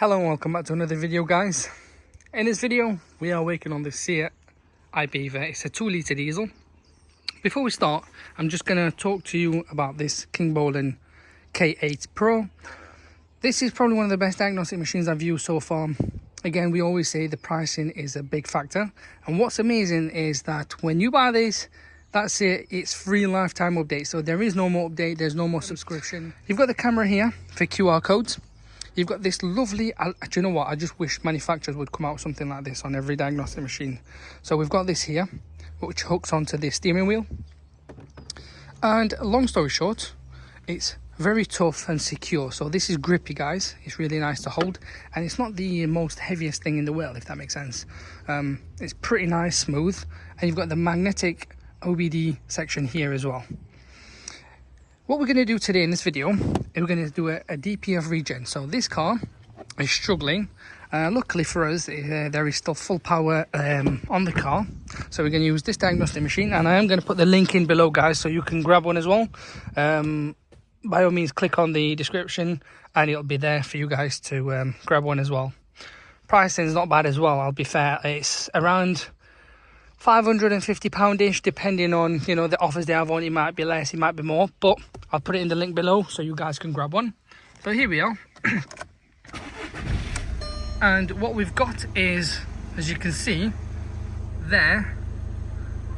Hello and welcome back to another video, guys. In this video we are working on the Seat IPV. It's a 2-litre diesel. Before we start, I'm just going to talk to you about this Kingbolen K8 PRO. This is probably one of the best diagnostic machines I've used so far. Again, we always say the pricing is a big factor, and what's amazing is that when you buy this, that's it, it's free lifetime update. So there is no more update, there's no more subscription. You've got the camera here for QR codes. You've got this lovely, do you know what, I just wish manufacturers would come out with something like this on every diagnostic machine. So we've got this here, which hooks onto the steering wheel. And long story short, it's very tough and secure. So this is grippy, guys. It's really nice to hold. And it's not the most heaviest thing in the world, if that makes sense. It's pretty nice, smooth. And you've got the magnetic OBD section here as well. What we're going to do today in this video is we're going to do a DPF Regen. So this car is struggling. Luckily for us, there is still full power on the car. So we're going to use this diagnostic machine, and I am going to put the link in below, guys, so you can grab one as well. By all means, click on the description and it'll be there for you guys to grab one as well. Pricing is not bad as well, I'll be fair. It's around £550-ish, depending on, you know, the offers they have on. It might be less, it might be more, but I'll put it in the link below so you guys can grab one. So here we are. And what we've got is, as you can see there,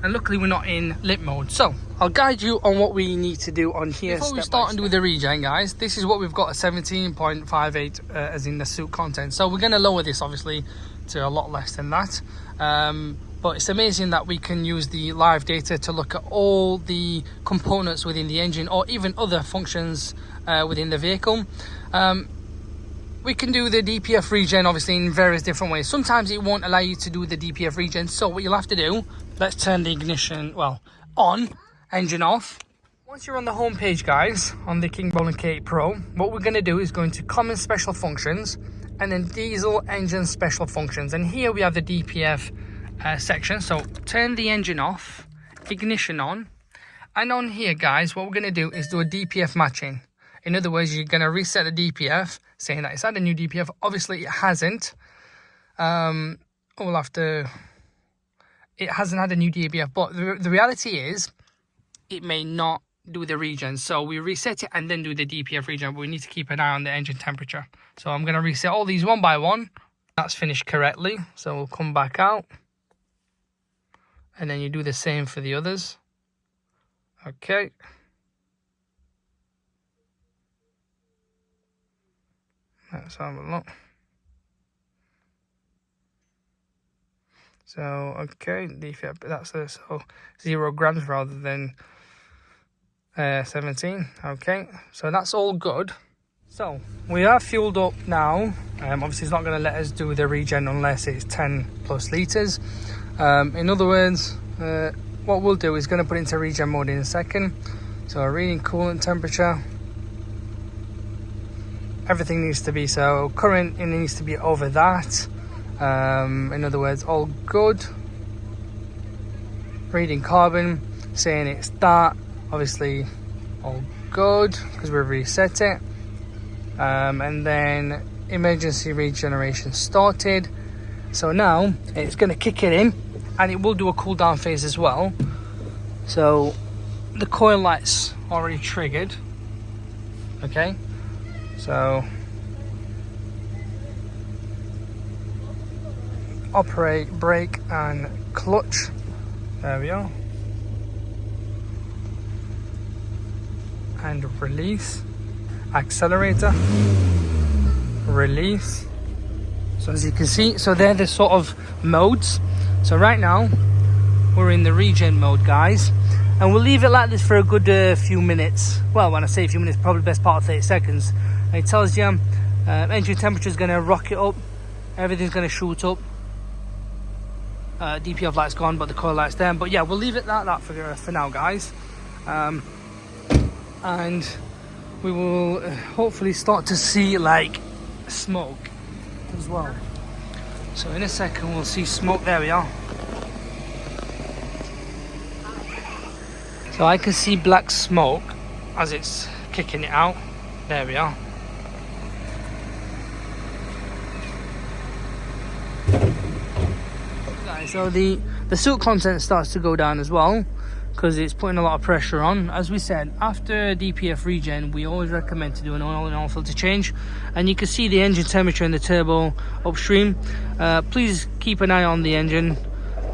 and luckily we're not in lit mode, so I'll guide you on what we need to do on here. Before we start and do the regen, guys, this is what we've got, a 17.58 as in the suit content. So we're going to lower this obviously to a lot less than that. But it's amazing that we can use the live data to look at all the components within the engine, or even other functions within the vehicle. We can do the DPF Regen obviously in various different ways. Sometimes it won't allow you to do the DPF Regen, so what you'll have to do, let's turn the ignition, well, on, engine off. Once you're on the home page, guys, on the Kingbolen K8 PRO, what we're going to do is go into common special functions and then diesel engine special functions, and here we have the DPF section. So turn the engine off, ignition on, and on here, guys, what we're going to do is do a DPF matching. In other words, you're going to reset the DPF, saying that it's had a new DPF. Obviously it hasn't. We'll have to, it hasn't had a new DPF, but the reality is it may not do the regen. So we reset it and then do the DPF regen, but we need to keep an eye on the engine temperature. So I'm going to reset all these one by one. That's finished correctly, so we'll come back out. And then you do the same for the others. Okay. Let's have a look. So, okay, that's this. So 0 grams rather than 17. Okay, so that's all good. So we are fueled up now. Obviously, it's not going to let us do the regen unless it's 10 plus litres. In other words, what we'll do is going to put it into regen mode in a second. So reading coolant temperature, everything needs to be, so current, it needs to be over that. In other words, all good. Reading carbon, saying it's that, obviously all good because we've reset it. And then emergency regeneration started. So now it's going to kick it in, and it will do a cool down phase as well. So the coil light's already triggered. Okay, so operate brake and clutch. There we are. And release. Accelerator. Release. So as you can see, so they're the sort of modes. So right now we're in the regen mode, guys, and we'll leave it like this for a good few minutes. Well, when I say a few minutes, probably the best part of 30 seconds. And it tells you engine temperature is going to rocket up, everything's going to shoot up. DPF light's gone, but the coil light's there. But yeah, we'll leave it like that for now, guys. And we will hopefully start to see like smoke as well. So in a second we'll see smoke. There we are. So I can see black smoke as it's kicking it out. There we are. Right, so the soot content starts to go down as well, because it's putting a lot of pressure on. As we said, after DPF Regen, we always recommend to do an oil and oil filter change, and you can see the engine temperature in the turbo upstream. Please keep an eye on the engine.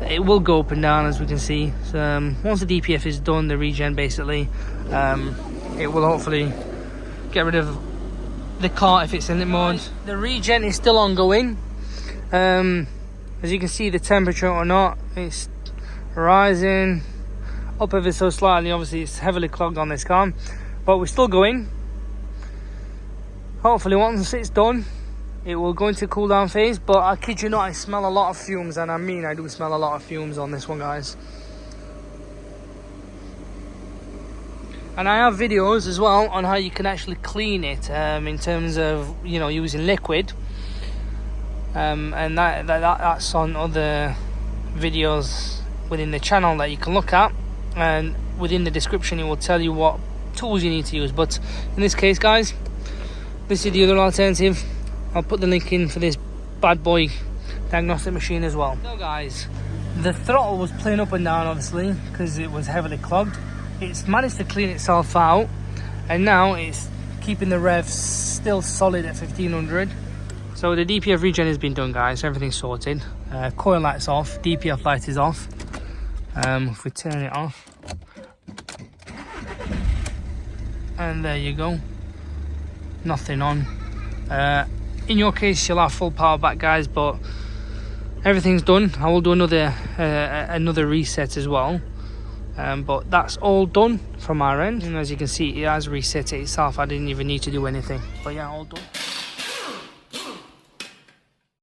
It will go up and down, as we can see. So, once the DPF is done, the regen basically, it will hopefully get rid of the car if it's in lit mode. The regen is still ongoing. As you can see, the temperature or not, it's rising up ever so slightly. Obviously it's heavily clogged on this car, but we're still going. Hopefully once it's done, it will go into cool down phase. But I kid you not, I smell a lot of fumes, and I mean I do smell a lot of fumes on this one, guys. And I have videos as well on how you can actually clean it, in terms of, you know, using liquid, and that's on other videos within the channel that you can look at, and within the description it will tell you what tools you need to use. But in this case, guys, this is the other alternative. I'll put the link in for this bad boy diagnostic machine as well. So guys, the throttle was playing up and down, obviously, because it was heavily clogged. It's managed to clean itself out, and now it's keeping the revs still solid at 1500. So the DPF regen has been done, guys. Everything's sorted. Coil light's off, DPF light is off. If we turn it off, and there you go, nothing on. In your case, you'll have full power back, guys, but everything's done. I will do another reset as well. But that's all done from our end, and as you can see, it has reset it itself. I didn't even need to do anything, but yeah, all done.